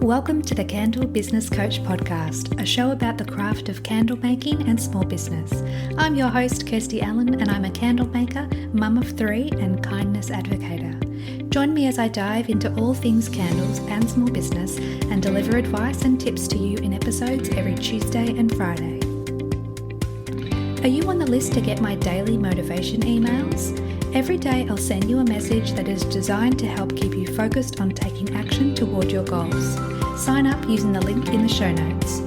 Welcome to the Candle Business Coach Podcast, a show about the craft of candle making and small business. I'm your host, Kirsty Allen, and I'm a candle maker, mum of three, and kindness advocator. Join me as I dive into all things candles and small business and deliver advice and tips to you in episodes every Tuesday and Friday. Are you on the list to get my daily motivation emails? Every day I'll send you a message that is designed to help keep you focused on taking action toward your goals. Sign up using the link in the show notes.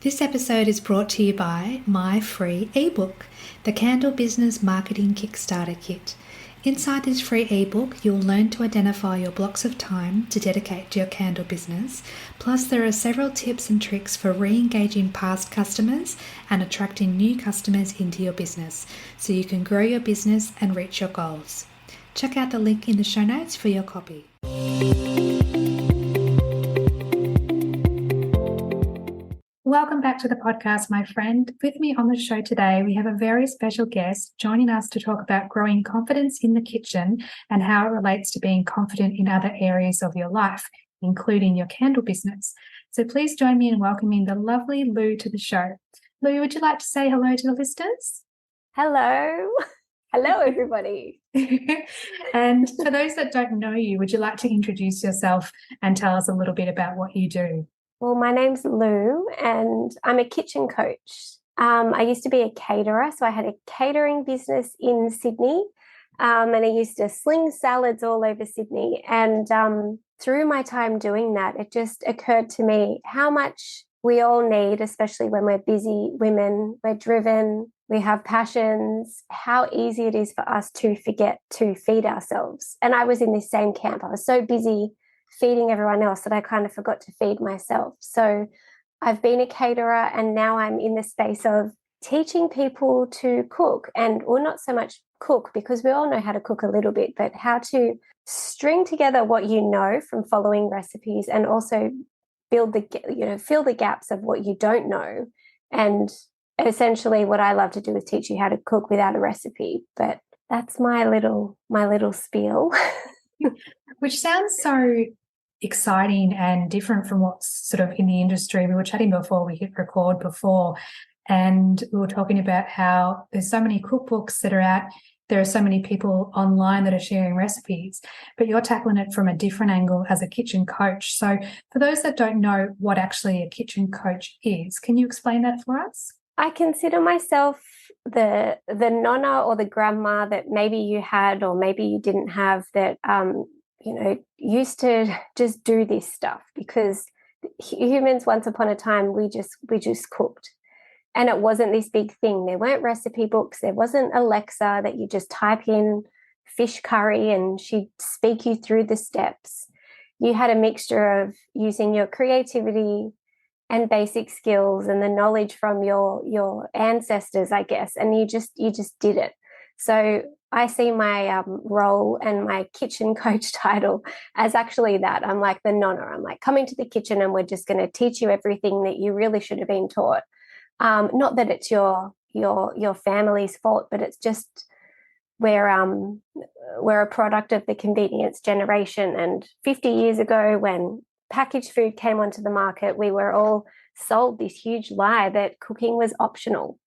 This episode is brought to you by my free ebook, the Candle Business Marketing Kickstarter Kit. Inside this free ebook, you'll learn to identify your blocks of time to dedicate to your candle business. Plus, there are several tips and tricks for re-engaging past customers and attracting new customers into your business so you can grow your business and reach your goals. Check out the link in the show notes for your copy. Welcome back to the podcast, my friend. With me on the show today, we have a very special guest joining us to talk about growing confidence in the kitchen and how it relates to being confident in other areas of your life, including your candle business. So please join me in welcoming the lovely Lou to the show. Lou, would you like to say hello to the listeners? Hello. Hello, everybody. And for those that don't know you, would you like to introduce yourself and tell us a little bit about what you do? Well, my name's Lou and I'm a kitchen coach. I used to be a caterer, so I had a catering business in Sydney and I used to sling salads all over Sydney. And through my time doing that, it just occurred to me how much we all need, especially when we're busy women, we're driven, we have passions, how easy it is for us to forget to feed ourselves. And I was in this same camp. I was so busy feeding everyone else that I kind of forgot to feed myself. So I've been a caterer and now I'm in the space of teaching people to cook and, well, not so much cook because we all know how to cook a little bit, but how to string together what you know from following recipes and also fill the gaps of what you don't know. And essentially what I love to do is teach you how to cook without a recipe. But that's my little spiel. Which sounds so exciting and different from what's sort of in the industry. We were chatting before we hit record before, and we were talking about how there's so many cookbooks that are out. There are so many people online that are sharing recipes, but you're tackling it from a different angle as a kitchen coach. So for those that don't know what actually a kitchen coach is, can you explain that for us? I consider myself the nonna or the grandma that maybe you had or maybe you didn't have that used to just do this stuff because humans once upon a time we just cooked. And it wasn't this big thing. There weren't recipe books. There wasn't Alexa that you just type in fish curry and she'd speak you through the steps. You had a mixture of using your creativity and basic skills and the knowledge from your ancestors, I guess, and you just did it. So I see my role and my kitchen coach title as actually that. I'm like the nonna. I'm like coming to the kitchen and we're just going to teach you everything that you really should have been taught. Not that it's your family's fault, but it's just we're a product of the convenience generation. And 50 years ago, when packaged food came onto the market, we were all sold this huge lie that cooking was optional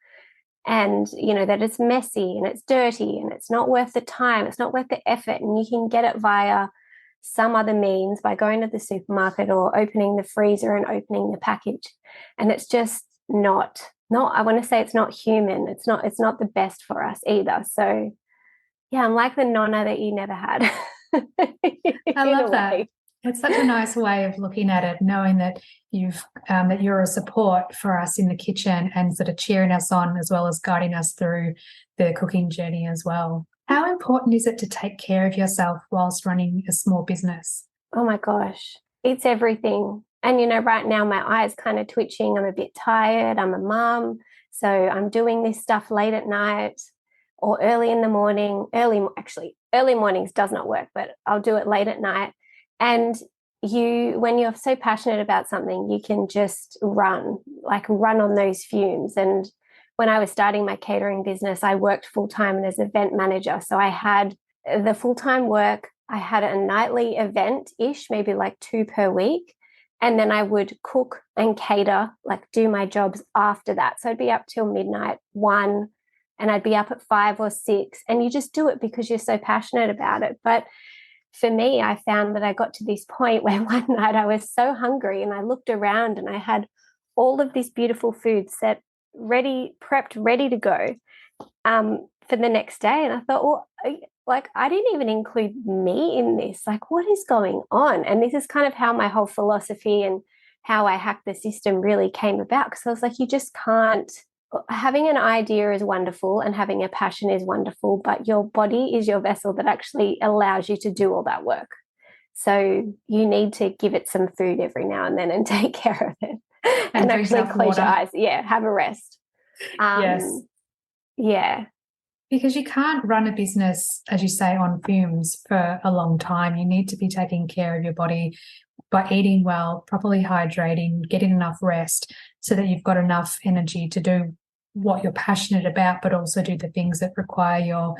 and, that it's messy and it's dirty and it's not worth the time, it's not worth the effort, and you can get it via some other means by going to the supermarket or opening the freezer and opening the package. And it's just not I want to say it's not human. It's not the best for us either. So yeah, I'm like the nonna that you never had. I love that. It's such a nice way of looking at it, knowing that that you're a support for us in the kitchen and sort of cheering us on as well as guiding us through the cooking journey as well. How important is it to take care of yourself whilst running a small business? Oh my gosh, it's everything. And, right now my eye's kind of twitching. I'm a bit tired. I'm a mum. So I'm doing this stuff late at night or early in the morning. Early mornings does not work, but I'll do it late at night. And when you're so passionate about something, you can just run on those fumes. And when I was starting my catering business, I worked full-time as an event manager. So I had the full-time work I had a nightly event-ish, maybe like 2 per week. And then I would cook and cater, like do my jobs after that. So I'd be up till midnight, 1, and I'd be up at 5 or 6. And you just do it because you're so passionate about it. But for me, I found that I got to this point where one night I was so hungry and I looked around and I had all of this beautiful food set ready, prepped, ready to go for the next day. And I thought, well, like I didn't even include me in this. Like, what is going on? And this is kind of how my whole philosophy and how I hacked the system really came about. Because I was like, you just can't. Having an idea is wonderful and having a passion is wonderful, but your body is your vessel that actually allows you to do all that work. So you need to give it some food every now and then and take care of it and actually close your eyes. Yeah, have a rest. Yes. Yeah. Because you can't run a business, as you say, on fumes for a long time. You need to be taking care of your body by eating well, properly hydrating, getting enough rest so that you've got enough energy to do what you're passionate about, but also do the things that require your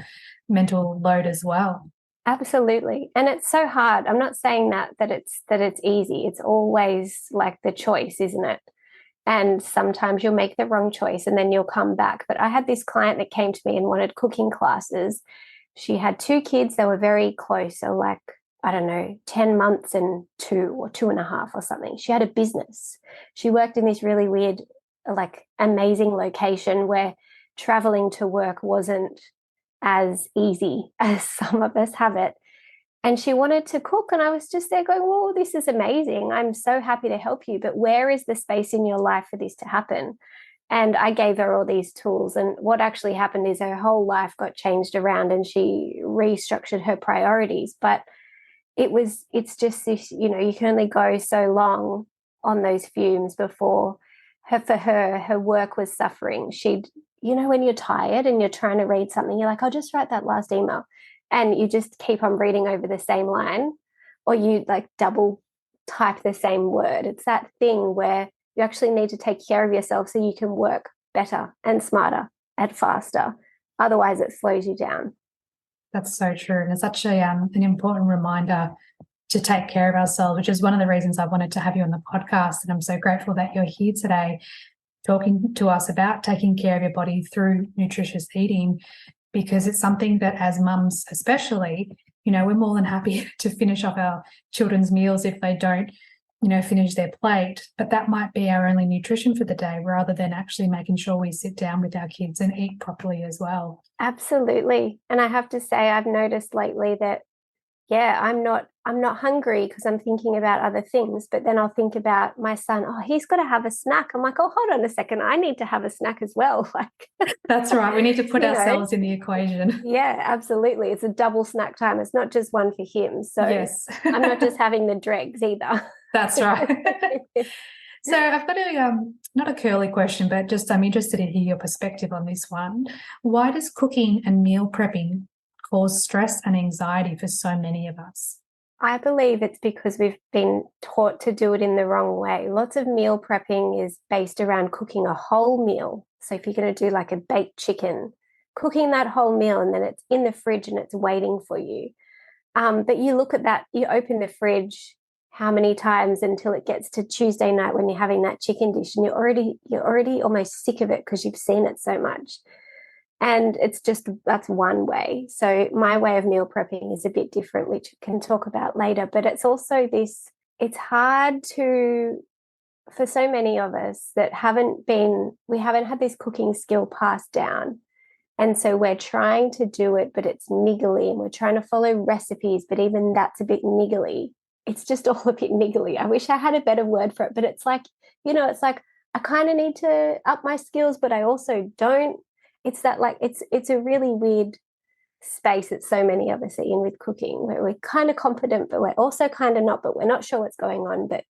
mental load as well. Absolutely. And it's so hard. I'm not saying that it's easy. It's always like the choice, isn't it? And sometimes you'll make the wrong choice and then you'll come back. But I had this client that came to me and wanted cooking classes. She had 2 kids. They were very close. So like, I don't know, 10 months and 2 or 2.5 or something. She had a business. She worked in this really weird, like amazing location where traveling to work wasn't as easy as some of us have it. And she wanted to cook. And I was just there going, whoa, this is amazing. I'm so happy to help you. But where is the space in your life for this to happen? And I gave her all these tools. And what actually happened is her whole life got changed around and she restructured her priorities. But it's just this, you can only go so long on those fumes before her work was suffering. When you're tired and you're trying to read something, you're like, I'll just write that last email. And you just keep on reading over the same line, or you like double type the same word. It's that thing where you actually need to take care of yourself so you can work better and smarter and faster. Otherwise, it slows you down. That's so true. And it's such an important reminder to take care of ourselves, which is one of the reasons I wanted to have you on the podcast. And I'm so grateful that you're here today talking to us about taking care of your body through nutritious eating, because it's something that as mums especially, we're more than happy to finish off our children's meals if they don't, finish their plate. But that might be our only nutrition for the day rather than actually making sure we sit down with our kids and eat properly as well. Absolutely. And I have to say, I've noticed lately that, I'm not hungry because I'm thinking about other things, but then I'll think about my son. Oh, he's got to have a snack. I'm like, oh, hold on a second. I need to have a snack as well. Like, that's right. We need to put ourselves in the equation. Yeah, absolutely. It's a double snack time. It's not just one for him. So yes. I'm not just having the dregs either. That's right. So I've got not a curly question, but just I'm interested to hear your perspective on this one. Why does cooking and meal prepping cause stress and anxiety for so many of us? I believe it's because we've been taught to do it in the wrong way. Lots of meal prepping is based around cooking a whole meal. So if you're going to do like a baked chicken, cooking that whole meal and then it's in the fridge and it's waiting for you. But you look at that, you open the fridge how many times until it gets to Tuesday night when you're having that chicken dish and you're already almost sick of it because you've seen it so much. And that's one way. So my way of meal prepping is a bit different, which we can talk about later. But it's also it's hard for so many of us that we haven't had this cooking skill passed down. And so we're trying to do it, but it's niggly, and we're trying to follow recipes, but even that's a bit niggly. It's just all a bit niggly. I wish I had a better word for it, but it's like, it's like I kind of need to up my skills, but I also don't. It's that like it's a really weird space that so many of us are in with cooking, where we're kind of confident, but we're also kind of not, but we're not sure what's going on, but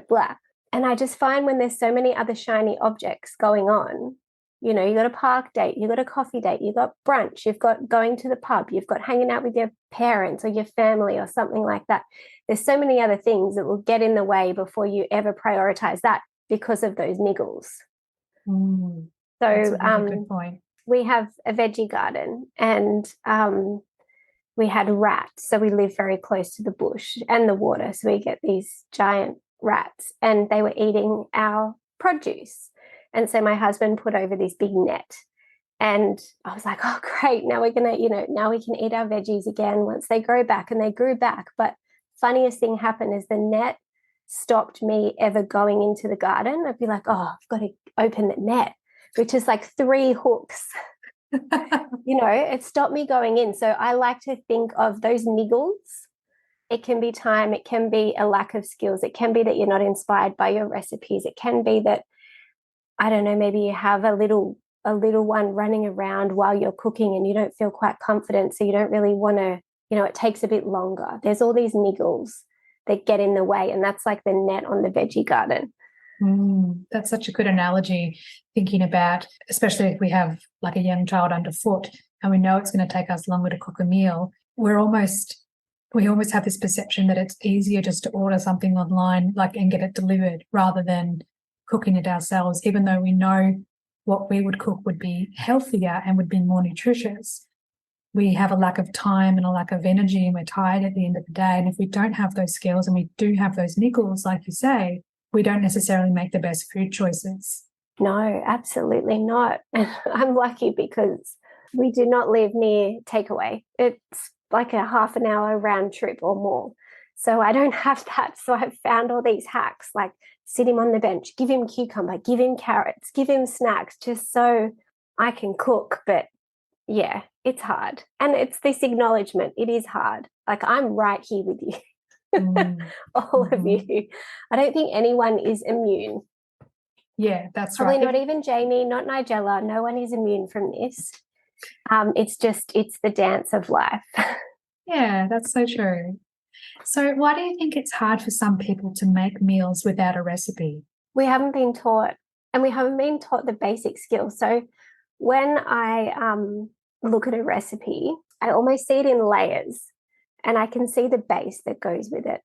blah. And I just find when there's so many other shiny objects going on, you got a park date, you got a coffee date, you got brunch, you've got going to the pub, you've got hanging out with your parents or your family or something like that. There's so many other things that will get in the way before you ever prioritize that because of those niggles. That's a really good point. We have a veggie garden and we had rats. So we live very close to the bush and the water. So we get these giant rats, and they were eating our produce. And so my husband put over this big net. And I was like, oh, great. Now we're going to, now we can eat our veggies again once they grow back. And they grew back. But funniest thing happened is the net stopped me ever going into the garden. I'd be like, oh, I've got to open the net, which is like 3 hooks. It stopped me going in. So I like to think of those niggles. It can be time. It can be a lack of skills. It can be that you're not inspired by your recipes. It can be that, I don't know, maybe you have a little one running around while you're cooking and you don't feel quite confident. So you don't really want to, it takes a bit longer. There's all these niggles that get in the way. And that's like the net on the veggie garden. That's such a good analogy, thinking about, especially if we have like a young child underfoot and we know it's going to take us longer to cook a meal. We almost have this perception that it's easier just to order something online, and get it delivered rather than cooking it ourselves, even though we know what we would cook would be healthier and would be more nutritious. We have a lack of time and a lack of energy, and we're tired at the end of the day. And if we don't have those skills and we do have those niggles, like you say, we don't necessarily make the best food choices. No, absolutely not. And I'm lucky because we do not live near takeaway. It's like a half an hour round trip or more. So I don't have that. So I've found all these hacks, like sit him on the bench, give him cucumber, give him carrots, give him snacks, just so I can cook. But yeah, it's hard. And it's this acknowledgement. It is hard. Like, I'm right here with you. All of you. I don't think anyone is immune. Yeah, that's Probably right. Not even Jamie, not Nigella. No one is immune from this. It's the dance of life. Yeah, that's so true. So why do you think it's hard for some people to make meals without a recipe? We haven't been taught, and we haven't been taught the basic skills. So when I look at a recipe, I almost see it in layers. And I can see the base that goes with it.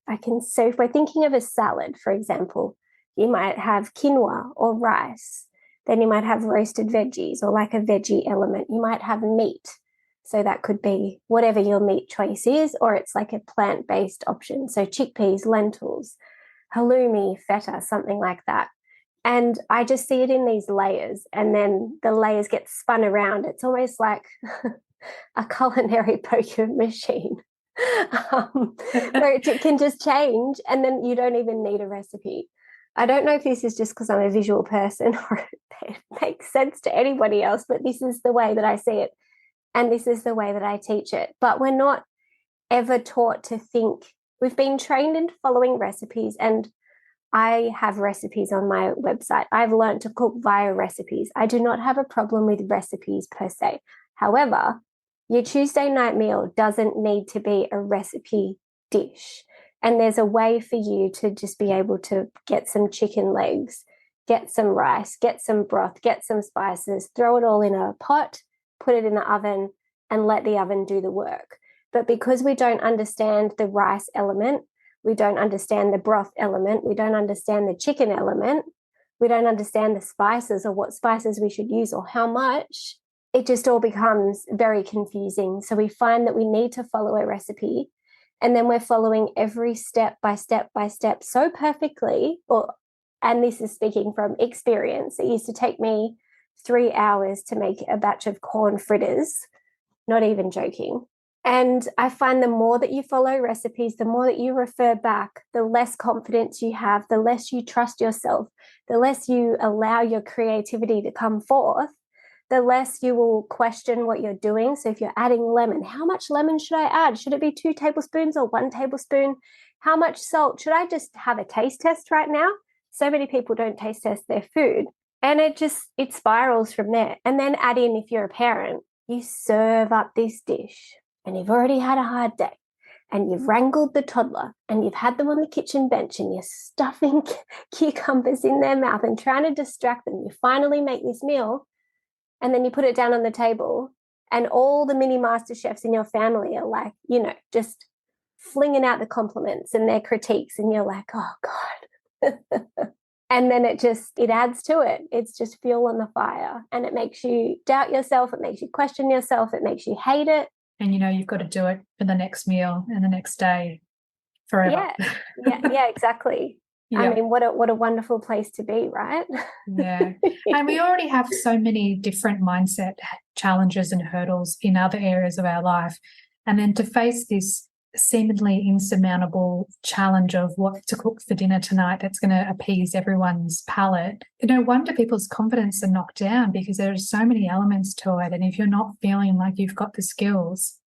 So if we're thinking of a salad, for example, you might have quinoa or rice. Then you might have roasted veggies or like a veggie element. You might have meat. So that could be whatever your meat choice is, or it's like a plant-based option. So chickpeas, lentils, halloumi, feta, something like that. And I just see it in these layers, and then the layers get spun around. It's almost like a culinary poker machine. Where it can just change, and then you don't even need a recipe. I don't know if this is just because I'm a visual person or it makes sense to anybody else, but this is the way that I see it, and this is the way that I teach it. But we're not ever taught to think. We've been trained into following recipes, and I have recipes on my website. I've learned to cook via recipes. I do not have a problem with recipes per se. However, your Tuesday night meal doesn't need to be a recipe dish. And there's a way for you to just be able to get some chicken legs, get some rice, get some broth, get some spices, throw it all in a pot, put it in the oven, and let the oven do the work. But because we don't understand the rice element, we don't understand the broth element, we don't understand the chicken element, we don't understand the spices or what spices we should use or how much, it just all becomes very confusing. So we find that we need to follow a recipe, and then we're following every step by step by step so perfectly. And this is speaking from experience. It used to take me 3 hours to make a batch of corn fritters, not even joking. And I find the more that you follow recipes, the more that you refer back, the less confidence you have, the less you trust yourself, the less you allow your creativity to come forth, the less you will question what you're doing. So if you're adding lemon, how much lemon should I add? Should it be 2 tablespoons or 1 tablespoon? How much salt? Should I just have a taste test right now? So many people don't taste test their food. And it spirals from there. And then add in, if you're a parent, you serve up this dish and you've already had a hard day and you've wrangled the toddler and you've had them on the kitchen bench and you're stuffing cucumbers in their mouth and trying to distract them. You finally make this meal, and then you put it down on the table, and all the mini master chefs in your family are like, just flinging out the compliments and their critiques. And you're like, oh God. And then it adds to it. It's just fuel on the fire, and it makes you doubt yourself. It makes you question yourself. It makes you hate it. And, you've got to do it for the next meal and the next day forever. Yeah, exactly. Yeah. I mean, what a wonderful place to be, right? Yeah. And we already have so many different mindset challenges and hurdles in other areas of our life. And then to face this seemingly insurmountable challenge of what to cook for dinner tonight that's going to appease everyone's palate, no wonder people's confidence are knocked down, because there are so many elements to it. And if you're not feeling like you've got the skills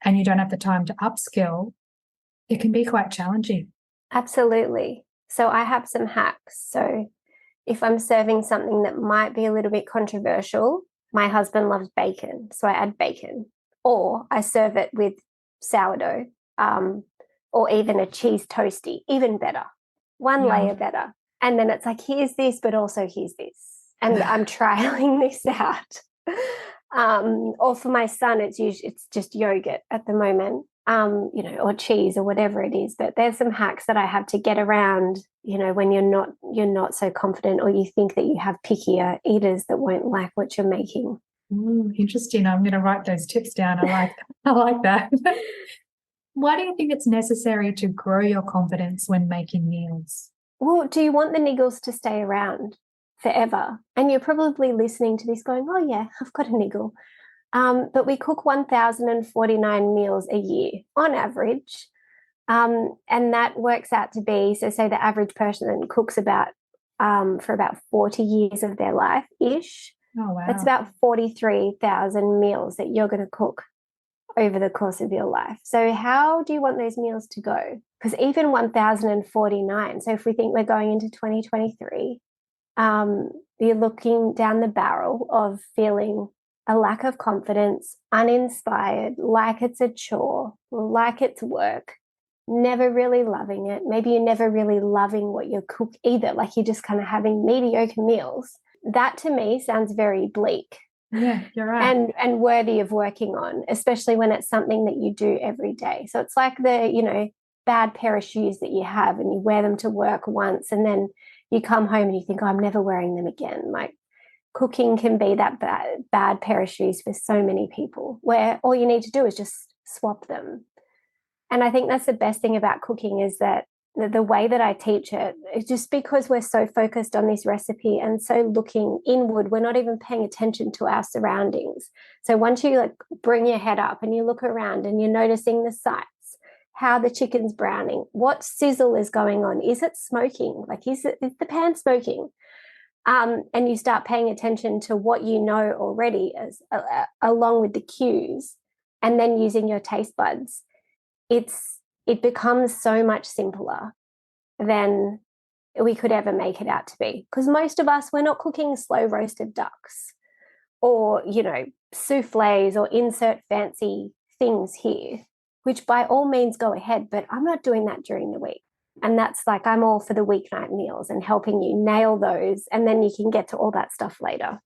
and you don't have the time to upskill, it can be quite challenging. Absolutely. So I have some hacks. So if I'm serving something that might be a little bit controversial, my husband loves bacon, so I add bacon, or I serve it with sourdough, or even a cheese toasty, even better, one layer better. And then it's like, here's this, but also here's this. And I'm trialing this out. Or for my son, it's just yogurt at the moment, or cheese or whatever it is. But there's some hacks that I have to get around, when you're not so confident, or you think that you have pickier eaters that won't like what you're making. Interesting. I'm going to write those tips down. I like that. Why do you think it's necessary to grow your confidence when making meals? Well, do you want the niggles to stay around forever? And you're probably listening to this going, oh yeah, I've got a niggle. But we cook 1,049 meals a year on average. And that works out to be, so say the average person cooks for about 40 years of their life-ish. Oh, wow. That's about 43,000 meals that you're going to cook over the course of your life. So how do you want those meals to go? Because even 1,049, so if we think we're going into 2023, you're looking down the barrel of feeling a lack of confidence, uninspired, like it's a chore, like it's work, never really loving it. Maybe you're never really loving what you cook either, like you're just kind of having mediocre meals. That to me sounds very bleak. Yeah, you're right. And worthy of working on, especially when it's something that you do every day. So it's like the, bad pair of shoes that you have and you wear them to work once and then you come home and you think, oh, I'm never wearing them again. Like cooking can be that bad pair of shoes for so many people, where all you need to do is just swap them. And I think that's the best thing about cooking, is that the way that I teach it, is just because we're so focused on this recipe and so looking inward, we're not even paying attention to our surroundings. So once you bring your head up and you look around and you're noticing the sights, how the chicken's browning, what sizzle is going on, is it smoking? Like, is the pan smoking? And you start paying attention to what you know already, along with the cues, and then using your taste buds. It becomes so much simpler than we could ever make it out to be. Because most of us, we're not cooking slow roasted ducks or, souffles or insert fancy things here, which by all means go ahead, but I'm not doing that during the week. And that's I'm all for the weeknight meals and helping you nail those. And then you can get to all that stuff later.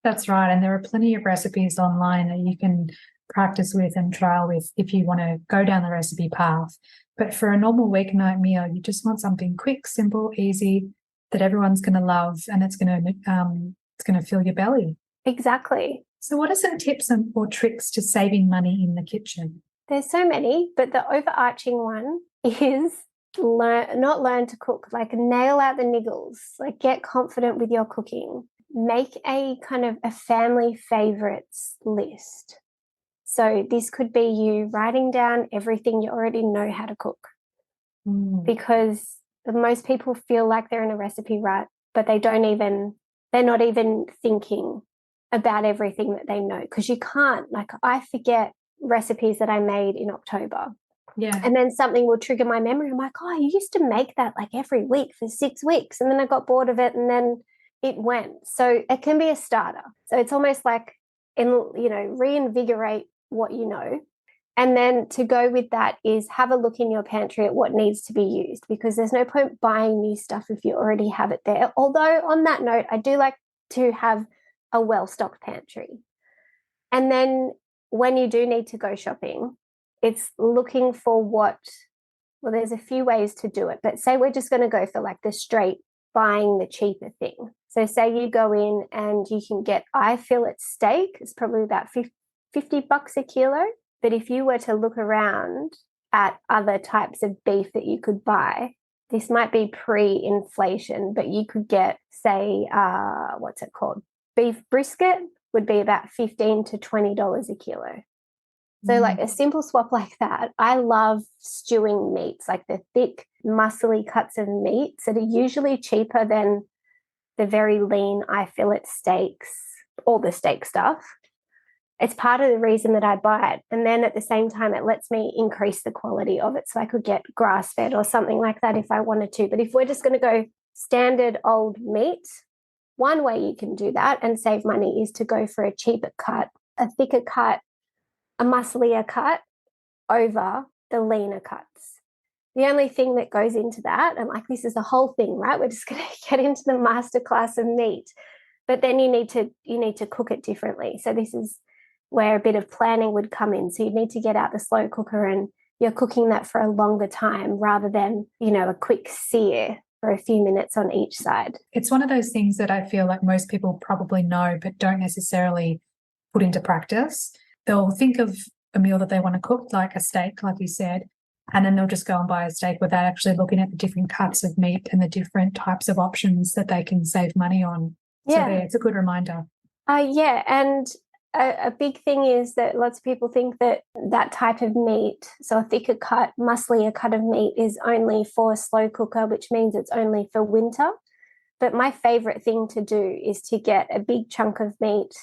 That's right. And there are plenty of recipes online that you can practice with and trial with if you want to go down the recipe path. But for a normal weeknight meal, you just want something quick, simple, easy, that everyone's going to love, and it's going to fill your belly. Exactly. So what are some tips or tricks to saving money in the kitchen? There's so many, but the overarching one is not learn to cook, nail out the niggles, get confident with your cooking. Make a kind of a family favorites list. So this could be you writing down everything you already know how to cook, because most people feel like they're in a recipe rut, but they're not even thinking about everything that they know, because you can't. I forget recipes that I made in October. Yeah. And then something will trigger my memory. I'm like, oh, I used to make that every week for 6 weeks. And then I got bored of it and then it went. So it can be a starter. So it's almost like, reinvigorate what you know. And then to go with that is have a look in your pantry at what needs to be used, because there's no point buying new stuff if you already have it there. Although on that note, I do like to have a well-stocked pantry. And then when you do need to go shopping, it's looking for there's a few ways to do it, but say we're just going to go for the straight buying the cheaper thing. So say you go in and you can get fillet steak. It's probably about $50 a kilo, But if you were to look around at other types of beef that you could buy, this might be pre-inflation, but you could get, say, what's it called? Beef brisket would be about $15 to $20 a kilo. So like a simple swap like that. I love stewing meats, like the thick, muscly cuts of meats that are usually cheaper than the very lean eye fillet steaks, all the steak stuff. It's part of the reason that I buy it. And then at the same time, it lets me increase the quality of it. So I could get grass-fed or something like that if I wanted to. But if we're just going to go standard old meat, one way you can do that and save money is to go for a cheaper cut, a thicker cut, a musclier cut over the leaner cuts. The only thing that goes into that, and like this is the whole thing, right? We're just going to get into the masterclass of meat, but then you need to cook it differently. So this is where a bit of planning would come in. So you need to get out the slow cooker and you're cooking that for a longer time rather than, a quick sear for a few minutes on each side. It's one of those things that I feel like most people probably know but don't necessarily put into practice. They'll think of a meal that they want to cook, like a steak, like you said, and then they'll just go and buy a steak without actually looking at the different cuts of meat and the different types of options that they can save money on. Yeah. So it's a good reminder. Yeah, and a big thing is that lots of people think that that type of meat, so a thicker cut, musclier cut of meat, is only for a slow cooker, which means it's only for winter. But my favorite thing to do is to get a big chunk of meat,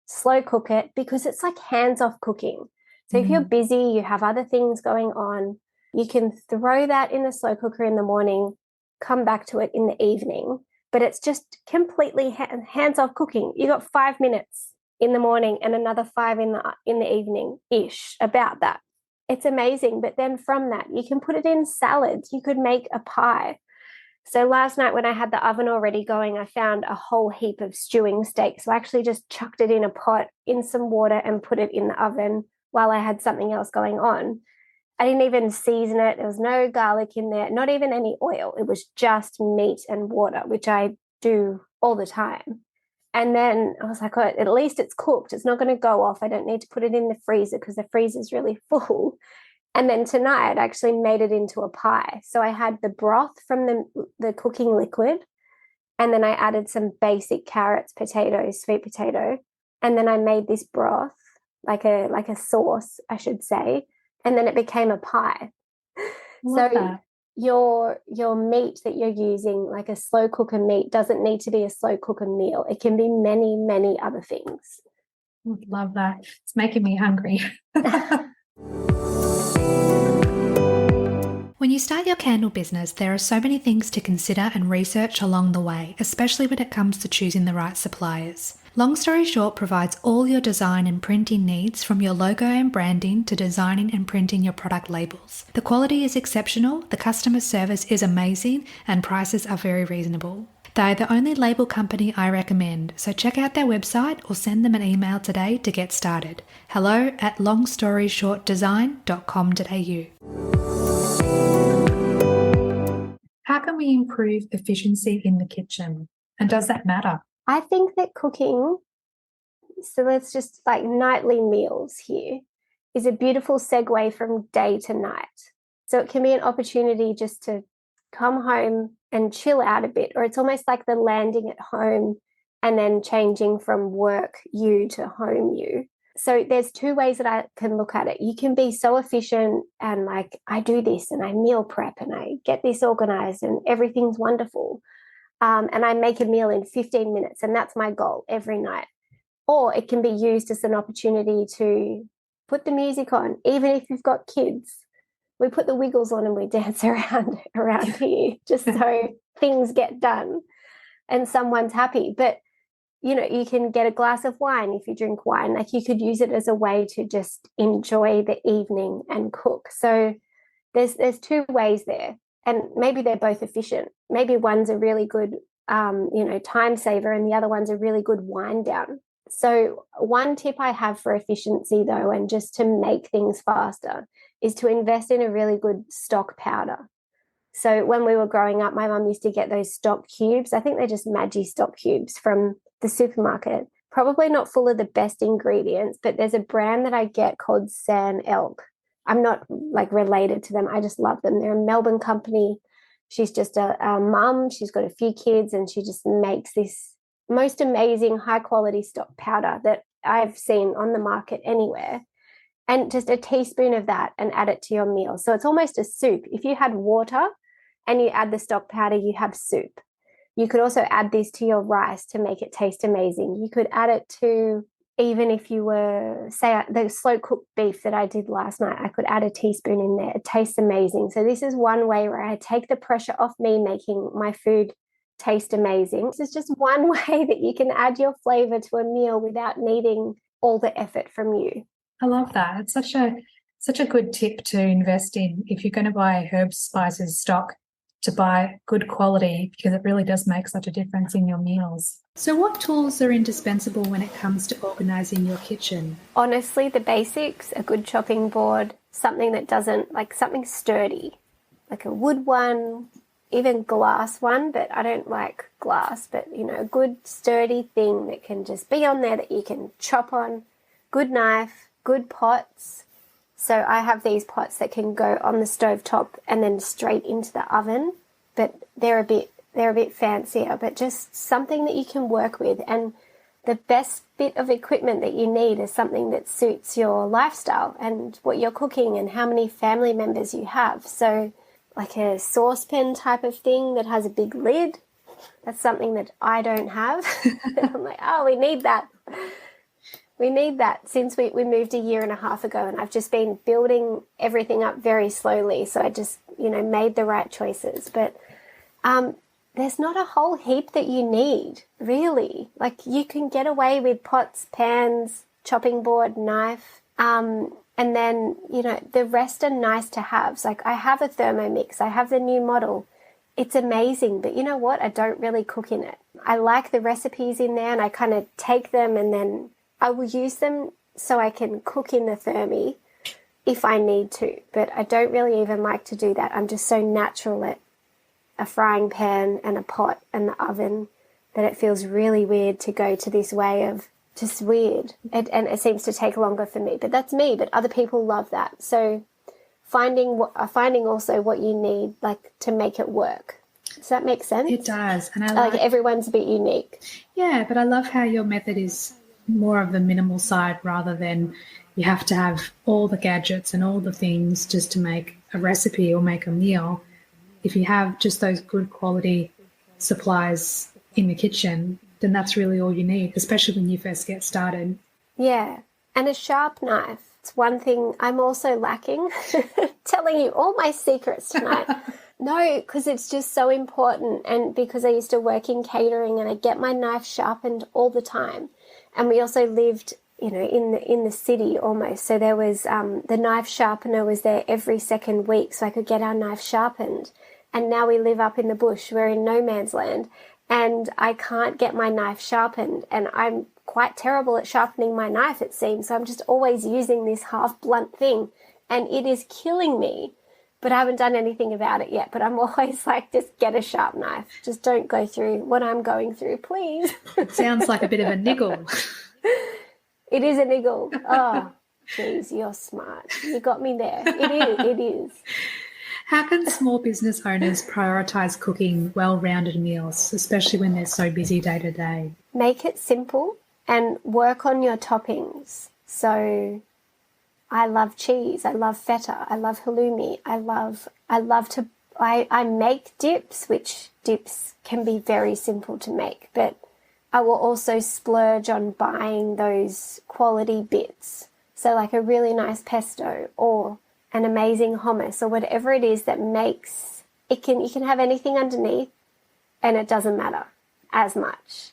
slow cook it, because it's like hands-off cooking. So if you're busy, you have other things going on, you can throw that in the slow cooker in the morning, come back to it in the evening, but it's just completely hands-off cooking. You got 5 minutes in the morning and another 5 in the evening-ish, about that. It's amazing. But then from that, you can put it in salads. You could make a pie. So last night when I had the oven already going, I found a whole heap of stewing steak. So I actually just chucked it in a pot in some water and put it in the oven while I had something else going on. I didn't even season it. There was no garlic in there, not even any oil. It was just meat and water, which I do all the time. And then I was like, oh, at least it's cooked. It's not going to go off. I don't need to put it in the freezer because the freezer's really full. And then tonight I actually made it into a pie. So I had the broth from the cooking liquid, and then I added some basic carrots, potatoes, sweet potato, and then I made this broth, like a sauce, I should say, and then it became a pie. Love that. Your meat that you're using, like a slow cooker meat, doesn't need to be a slow cooker meal. It can be many, many other things. Love that. It's making me hungry. When you start your candle business, there are so many things to consider and research along the way, especially when it comes to choosing the right suppliers. Long Story Short provides all your design and printing needs, from your logo and branding to designing and printing your product labels. The quality is exceptional, the customer service is amazing, and prices are very reasonable. They are the only label company I recommend, so check out their website or send them an email today to get started. hello@longstoryshortdesign.com.au. How can we improve efficiency in the kitchen? And does that matter? I think that cooking, so let's just like nightly meals here, is a beautiful segue from day to night. So it can be an opportunity just to come home and chill out a bit, or it's almost like the landing at home and then changing from work you to home you. So there's two ways that I can look at it. You can be so efficient and like, I do this and I meal prep and I get this organized and everything's wonderful. And I make a meal in 15 minutes, and that's my goal every night. Or it can be used as an opportunity to put the music on, even if you've got kids. We put the Wiggles on and we dance around here just so things get done and someone's happy. But, you can get a glass of wine if you drink wine. Like, you could use it as a way to just enjoy the evening and cook. So there's two ways there. And maybe they're both efficient. Maybe one's a really good, time saver, and the other one's a really good wind down. So one tip I have for efficiency, though, and just to make things faster, is to invest in a really good stock powder. So when we were growing up, my mum used to get those stock cubes. I think they're just Maggi stock cubes from the supermarket. probably not full of the best ingredients, but there's a brand that I get called San Elk. I'm not like related to them. I just love them. They're a Melbourne company. She's just a mum. She's got a few kids, and she just makes this most amazing high quality stock powder that I've seen on the market anywhere. And just a teaspoon of that and add it to your meal. So it's almost a soup. If you had water and you add the stock powder, you have soup. You could also add this to your rice to make it taste amazing. You could add it to, even if you were, say, the slow cooked beef that I did last night, I could add a teaspoon in there. It tastes amazing. So this is one way where I take the pressure off me making my food taste amazing. This is just one way that you can add your flavor to a meal without needing all the effort from you. I love that. It's such a good tip to invest in if you're going to buy herbs, spices, stock, to buy good quality, because it really does make such a difference in your meals. So what tools are indispensable when it comes to organising your kitchen? Honestly, the basics, a good chopping board, something that doesn't, like something sturdy, like a wood one, even glass one, but I don't like glass, but you know, a good sturdy thing that can just be on there that you can chop on, good knife, good pots. So I have these pots that can go on the stovetop and then straight into the oven, but they're a bit fancier, but just something that you can work with. And the best bit of equipment that you need is something that suits your lifestyle and what you're cooking and how many family members you have. So like a saucepan type of thing that has a big lid, that's something that I don't have. I'm like, oh, we need that. We need that since we moved a year and a half ago, and I've just been building everything up very slowly. So I just, made the right choices. But there's not a whole heap that you need, really. Like you can get away with pots, pans, chopping board, knife, and then, the rest are nice to have. Like I have a Thermomix. I have the new model. It's amazing, but you know what? I don't really cook in it. I like the recipes in there, and I kind of take them and then I will use them so I can cook in the Thermi if I need to, but I don't really even like to do that. I'm just so natural at a frying pan and a pot and the oven that it feels really weird to go to this way of just weird. And it seems to take longer for me, but that's me, but other people love that. So finding also what you need, like, to make it work. Does that make sense? It does. And I like everyone's a bit unique. Yeah, but I love how your method is more of the minimal side rather than you have to have all the gadgets and all the things just to make a recipe or make a meal. If you have just those good quality supplies in the kitchen, then that's really all you need, especially when you first get started. Yeah, and a sharp knife. It's one thing I'm also lacking. Telling you all my secrets tonight. No, because it's just so important, and because I used to work in catering and I get my knife sharpened all the time. And we also lived, in the city almost. So there was the knife sharpener was there every second week, so I could get our knife sharpened. And now we live up in the bush. We're in no man's land, and I can't get my knife sharpened. And I'm quite terrible at sharpening my knife, it seems. So I'm just always using this half blunt thing, and it is killing me. But I haven't done anything about it yet. But I'm always like, just get a sharp knife. Just don't go through what I'm going through, please. It sounds like a bit of a niggle. It is a niggle. Oh, geez, you're smart. You got me there. It is. How can small business owners prioritise cooking well-rounded meals, especially when they're so busy day to day? Make it simple and work on your toppings. So I love cheese. I love feta. I love halloumi. I make dips, which dips can be very simple to make, but I will also splurge on buying those quality bits. So like a really nice pesto or an amazing hummus or whatever it is that makes it you can have anything underneath and it doesn't matter as much.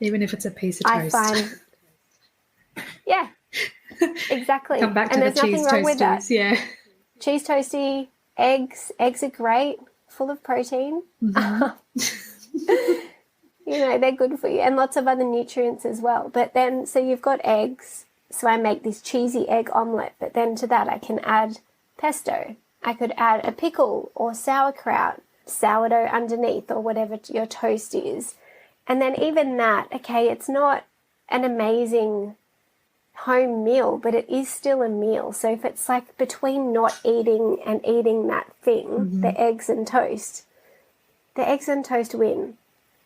Even if it's a piece of toast. Yeah. Exactly. Come back to and the there's cheese nothing wrong with that. toasties, yeah. Cheese toasty, eggs are great, full of protein. Mm-hmm. They're good for you, and lots of other nutrients as well. But then, so you've got eggs, so I make this cheesy egg omelette, but then to that I can add pesto. I could add a pickle or sauerkraut, sourdough underneath or whatever your toast is. And then even that, okay, it's not an amazing home meal, but it is still a meal. So if it's like between not eating and eating that thing, the eggs and toast win.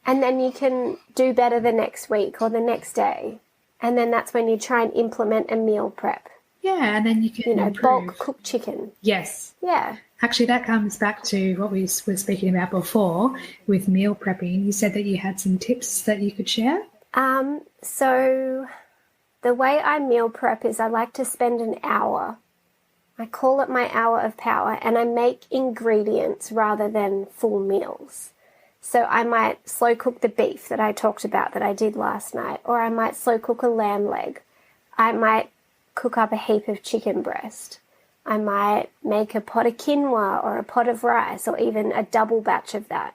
And then you can do better the next week or the next day. And then that's when you try and implement a meal prep. Yeah, and then you can improve. Bulk cooked chicken. Yes. Yeah. Actually, that comes back to what we were speaking about before with meal prepping. You said that you had some tips that you could share. So the way I meal prep is I like to spend an hour. I call it my hour of power, and I make ingredients rather than full meals. So I might slow cook the beef that I talked about that I did last night, or I might slow cook a lamb leg. I might cook up a heap of chicken breast. I might make a pot of quinoa or a pot of rice, or even a double batch of that.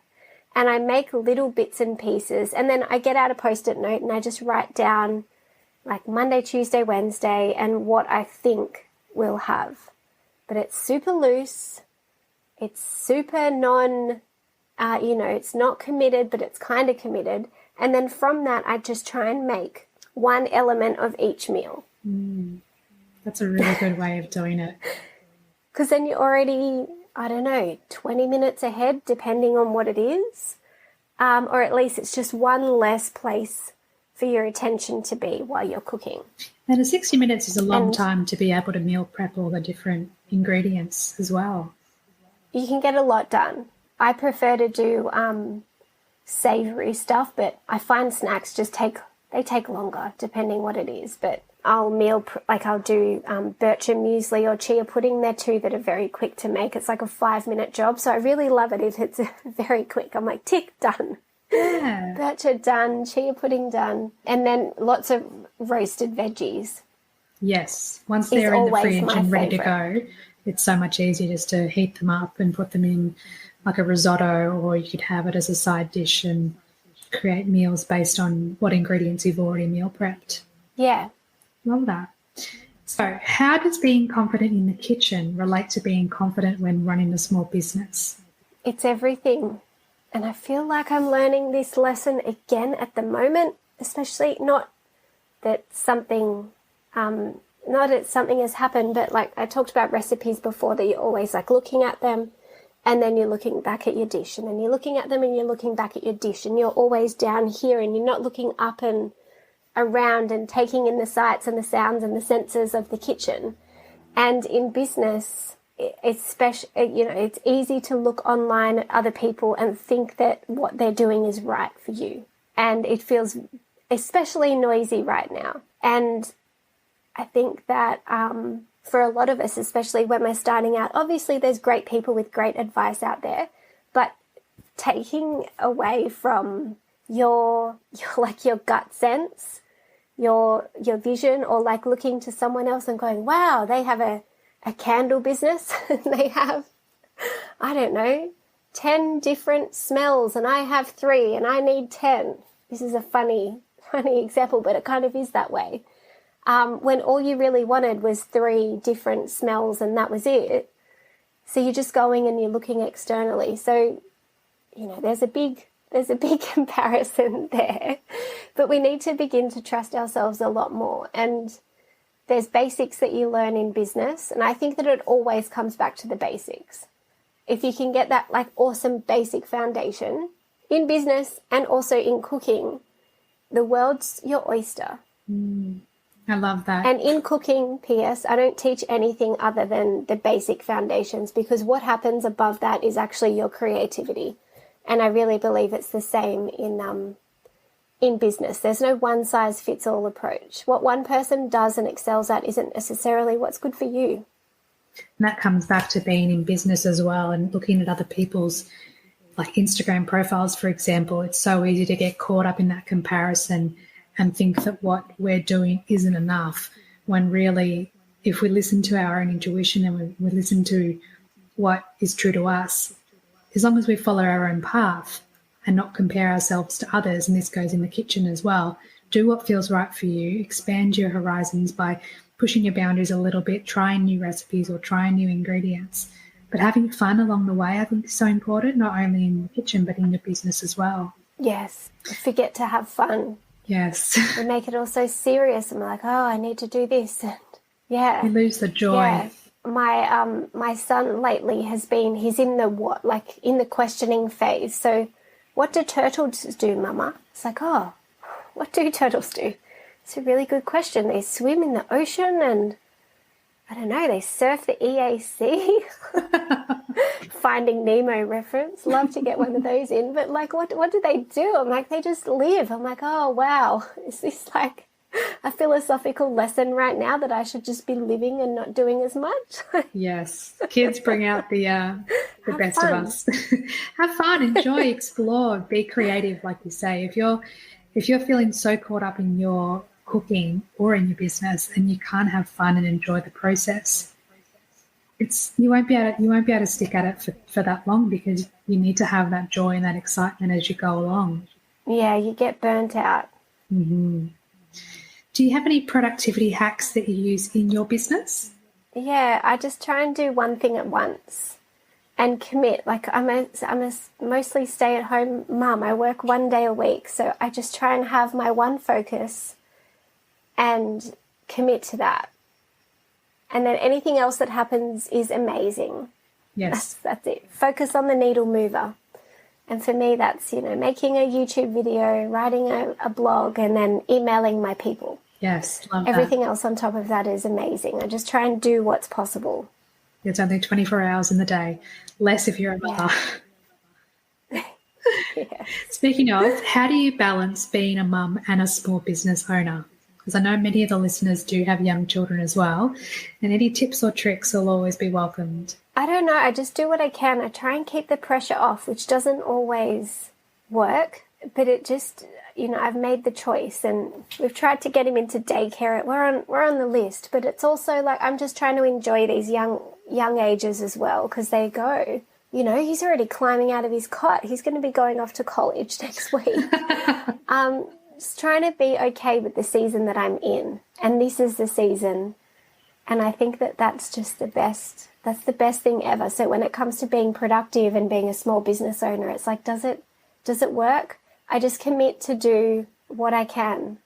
And I make little bits and pieces, and then I get out a Post-it note and I just write down like Monday, Tuesday, Wednesday, and what I think we'll have. But it's super loose. It's super it's not committed, but it's kind of committed. And then from that, I just try and make one element of each meal. That's a really good way of doing it. Because then you're already, 20 minutes ahead, depending on what it is. Or at least it's just one less place for your attention to be while you're cooking. And 60 minutes is a long time to be able to meal prep all the different ingredients as well. You can get a lot done. I prefer to do savoury stuff, but I find snacks take longer depending what it is. But I'll do bircher muesli or chia pudding. They're two that are very quick to make. It's like a 5-minute job. So I really love it if it's very quick. I'm like, tick, done. Yeah. Bircher done, chia pudding done. And then lots of roasted veggies. Yes. Once they're in the fridge and ready to go, it's so much easier just to heat them up and put them in like a risotto, or you could have it as a side dish and create meals based on what ingredients you've already meal prepped. Yeah. Love that. So how does being confident in the kitchen relate to being confident when running a small business? It's everything. And I feel like I'm learning this lesson again at the moment, especially not that something has happened, but like I talked about recipes before, that you're always like looking at them and then you're looking back at your dish, and then you're looking at them and you're looking back at your dish, and you're always down here and you're not looking up and around and taking in the sights and the sounds and the senses of the kitchen. And in business, it's easy to look online at other people and think that what they're doing is right for you. And it feels especially noisy right now. And I think that for a lot of us, especially when we're starting out, obviously there's great people with great advice out there, but taking away from your gut sense, your vision, or like looking to someone else and going, wow, they have a candle business and they have, 10 different smells and I have 3 and I need 10. This is a funny example, but it kind of is that way. When all you really wanted was 3 different smells and that was it. So you're just going and you're looking externally. So, there's a big comparison there, but we need to begin to trust ourselves a lot more. And there's basics that you learn in business. And I think that it always comes back to the basics. If you can get that like awesome basic foundation in business and also in cooking, the world's your oyster. I love that. And in cooking, P.S., I don't teach anything other than the basic foundations, because what happens above that is actually your creativity. And I really believe it's the same in business. There's no one-size-fits-all approach. What one person does and excels at isn't necessarily what's good for you. And that comes back to being in business as well and looking at other people's like Instagram profiles, for example. It's so easy to get caught up in that comparison and think that what we're doing isn't enough, when really, if we listen to our own intuition and we listen to what is true to us, as long as we follow our own path and not compare ourselves to others, and this goes in the kitchen as well, do what feels right for you, expand your horizons by pushing your boundaries a little bit, trying new recipes or trying new ingredients. But having fun along the way, I think, is so important, not only in the kitchen but in your business as well. Yes, forget to have fun. Yes. We make it all so serious, and we're like, oh, I need to do this. And yeah. You lose the joy. Yeah. My son lately he's in the questioning phase. So, what do turtles do, Mama? It's like, oh, what do turtles do? It's a really good question. They swim in the ocean and I don't know, they surf the EAC. Finding Nemo reference. Love to get one of those in. But like, what do they do? I'm like, they just live. I'm like, oh, wow. Is this like a philosophical lesson right now that I should just be living and not doing as much? Yes. Kids bring out the best fun. of us. Have fun, enjoy, explore, be creative, like you say. If you're feeling so caught up in your cooking or in your business and you can't have fun and enjoy the process, you won't be able to stick at it for that long, because you need to have that joy and that excitement as you go along. Yeah, you get burnt out. Mm-hmm. Do you have any productivity hacks that you use in your business? Yeah, I just try and do one thing at once and commit. Like I'm a mostly stay-at-home mum. I work 1 day a week, so I just try and have my one focus and commit to that. And then anything else that happens is amazing. Yes. That's it. Focus on the needle mover. And for me, that's, making a YouTube video, writing a blog, and then emailing my people. Yes, love Everything else on top of that is amazing. I just try and do what's possible. It's only 24 hours in the day, less if you're a mother. Yeah. Yeah. Speaking of, how do you balance being a mum and a small business owner? Because I know many of the listeners do have young children as well, and any tips or tricks will always be welcomed. I don't know. I just do what I can. I try and keep the pressure off, which doesn't always work, but it just, I've made the choice, and we've tried to get him into daycare. We're on the list, but it's also like I'm just trying to enjoy these young ages as well, because they go. He's already climbing out of his cot. He's going to be going off to college next week. Just trying to be okay with the season that I'm in, and this is the season, and I think that that's just the best. That's the best thing ever. So when it comes to being productive and being a small business owner, it's like, does it work? I just commit to do what I can,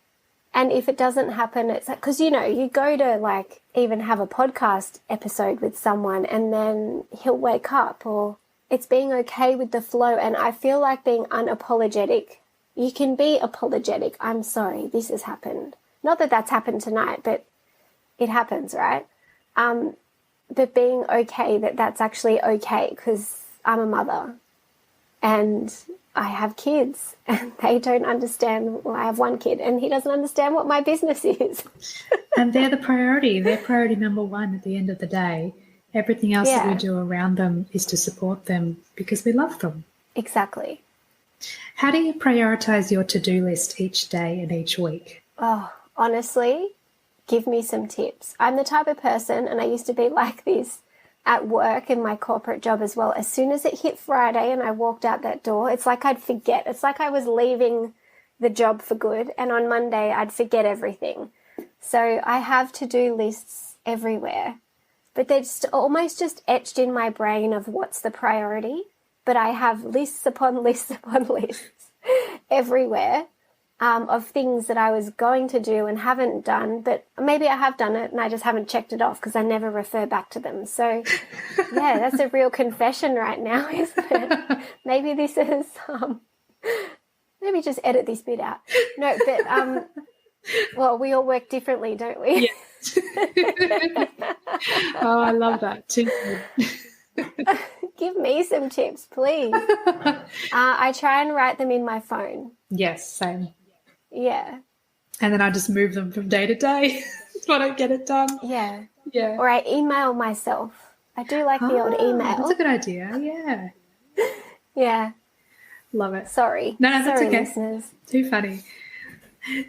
and if it doesn't happen, it's like, because you go to like even have a podcast episode with someone, and then he'll wake up, or it's being okay with the flow. And I feel like being unapologetic. You can be apologetic. I'm sorry, this has happened. Not that that's happened tonight, but it happens, right? But being okay that that's actually okay, because I'm a mother and I have kids and they don't understand. Well, I have one kid and he doesn't understand what my business is. And they're the priority. They're priority number one at the end of the day. Everything else that we do around them is to support them because we love them. Exactly. How do you prioritize your to-do list each day and each week? Oh, honestly, give me some tips. I'm the type of person, and I used to be like this at work in my corporate job as well. As soon as it hit Friday and I walked out that door, it's like I'd forget. It's like I was leaving the job for good, and on Monday I'd forget everything. So I have to-do lists everywhere, but they're just almost just etched in my brain of what's the priority. But I have lists upon lists upon lists everywhere of things that I was going to do and haven't done, but maybe I have done it and I just haven't checked it off because I never refer back to them. So, yeah, that's a real confession right now, isn't it? Maybe this is, maybe just edit this bit out. No, but, well, we all work differently, don't we? Yeah. Oh, I love that too. Give me some tips, please. I try and write them in my phone. Yes, same. Yeah. And then I just move them from day to day so I don't get it done. Yeah. Yeah. Or I email myself. I do like the old email. That's a good idea, yeah. Yeah. Love it. Sorry. No, that's Sorry, okay. listeners. Too funny.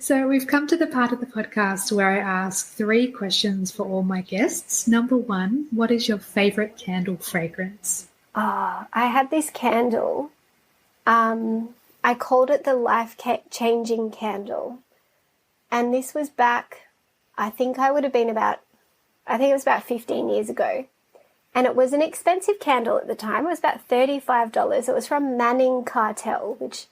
So we've come to the part of the podcast where I ask 3 questions for all my guests. Number 1, what is your favourite candle fragrance? Oh, I had this candle. I called it the life-changing candle. And this was back, I think it was about 15 years ago. And it was an expensive candle at the time. It was about $35. It was from Manning Cartel, which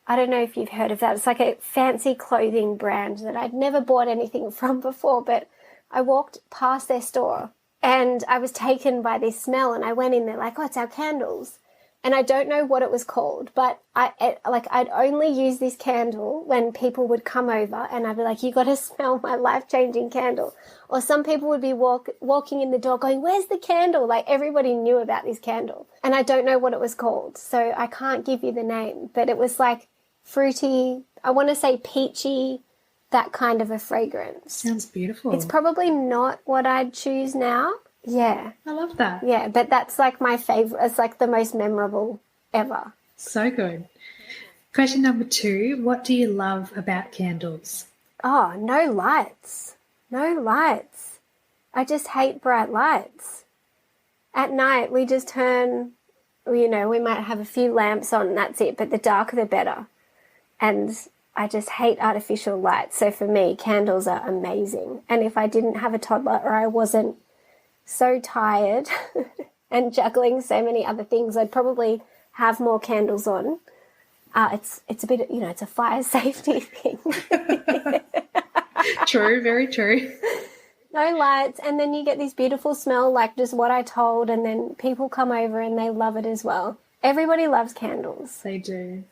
I don't know if you've heard of that. It's like a fancy clothing brand that I'd never bought anything from before, but I walked past their store and I was taken by this smell, and I went in there like, oh, it's our candles. And I don't know what it was called, but I'd only use this candle when people would come over, and I'd be like, you got to smell my life-changing candle. Or some people would be walking in the door going, where's the candle? Like, everybody knew about this candle. And I don't know what it was called, so I can't give you the name. But it was like fruity, I want to say peachy, that kind of a fragrance. Sounds beautiful. It's probably not what I'd choose now. Yeah. I love that. Yeah, but that's like my favorite. It's like the most memorable ever. So good. Question number 2, what do you love about candles? Oh, no lights. No lights. I just hate bright lights. At night, we just turn, we might have a few lamps on and that's it, but the darker the better. And I just hate artificial lights. So for me, candles are amazing. And if I didn't have a toddler or I wasn't so tired and juggling so many other things, I'd probably have more candles on. It's a bit, it's a fire safety thing. True, very true. No lights, and then you get this beautiful smell like just what I told, and then people come over and they love it as well. Everybody loves candles. They do.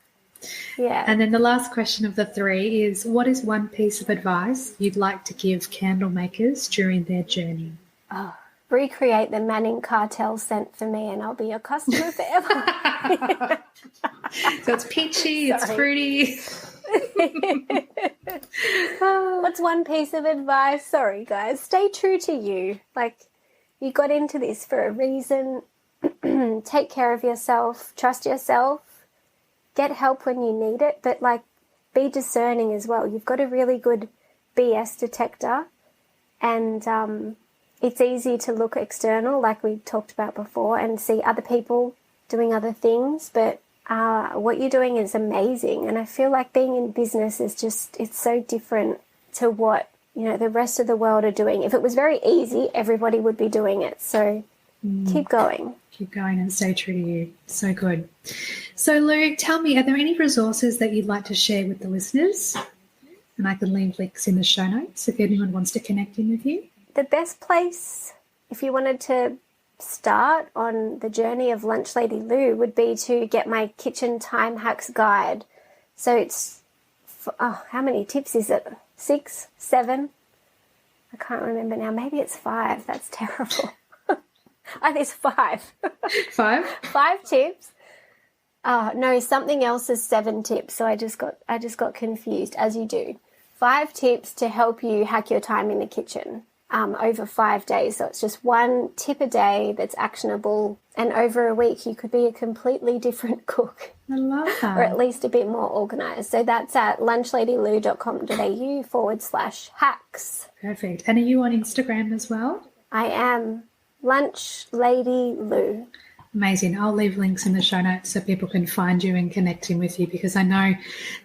Yeah. And then the last question of the 3 is, what is one piece of advice you'd like to give candle makers during their journey? Oh, recreate the Manning cartel scent for me and I'll be your customer forever. So it's peachy, it's fruity. What's one piece of advice? Sorry, guys. Stay true to you. Like, you got into this for a reason. Take care of yourself. Trust yourself. Get help when you need it. But, like, be discerning as well. You've got a really good BS detector. And it's easy to look external, like we talked about before, and see other people doing other things. But what you're doing is amazing. And I feel like being in business is just, it's so different to what, the rest of the world are doing. If it was very easy, everybody would be doing it. So keep going. Keep going and stay true to you. So good. So Lou, tell me, are there any resources that you'd like to share with the listeners? And I can leave links in the show notes if anyone wants to connect in with you. The best place, if you wanted to start on the journey of Lunch Lady Lou, would be to get my Kitchen Time Hacks Guide. So it's, how many tips is it? 6, 7? I can't remember now. Maybe it's 5. That's terrible. I think it's 5. 5? 5 tips. No, something else is 7 tips. So I just got confused, as you do. 5 tips to help you hack your time in the kitchen. Over 5 days. So it's just 1 tip a day that's actionable, and over a week you could be a completely different cook. I love that. Or at least a bit more organised. So that's at lunchlady.com.au/hacks. Perfect. And are you on Instagram as well? I am Lunch Lady Lou. Amazing. I'll leave links in the show notes so people can find you and connect in with you, because I know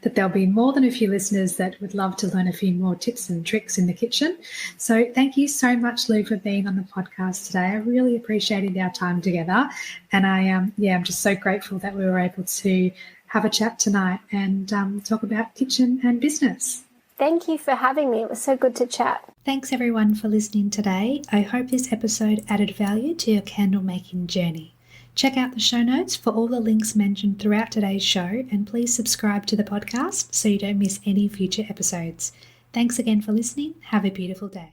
that there'll be more than a few listeners that would love to learn a few more tips and tricks in the kitchen. So thank you so much, Lou, for being on the podcast today. I really appreciated our time together. And I'm just so grateful that we were able to have a chat tonight and talk about kitchen and business. Thank you for having me. It was so good to chat. Thanks everyone for listening today. I hope this episode added value to your candle making journey. Check out the show notes for all the links mentioned throughout today's show, and please subscribe to the podcast so you don't miss any future episodes. Thanks again for listening. Have a beautiful day.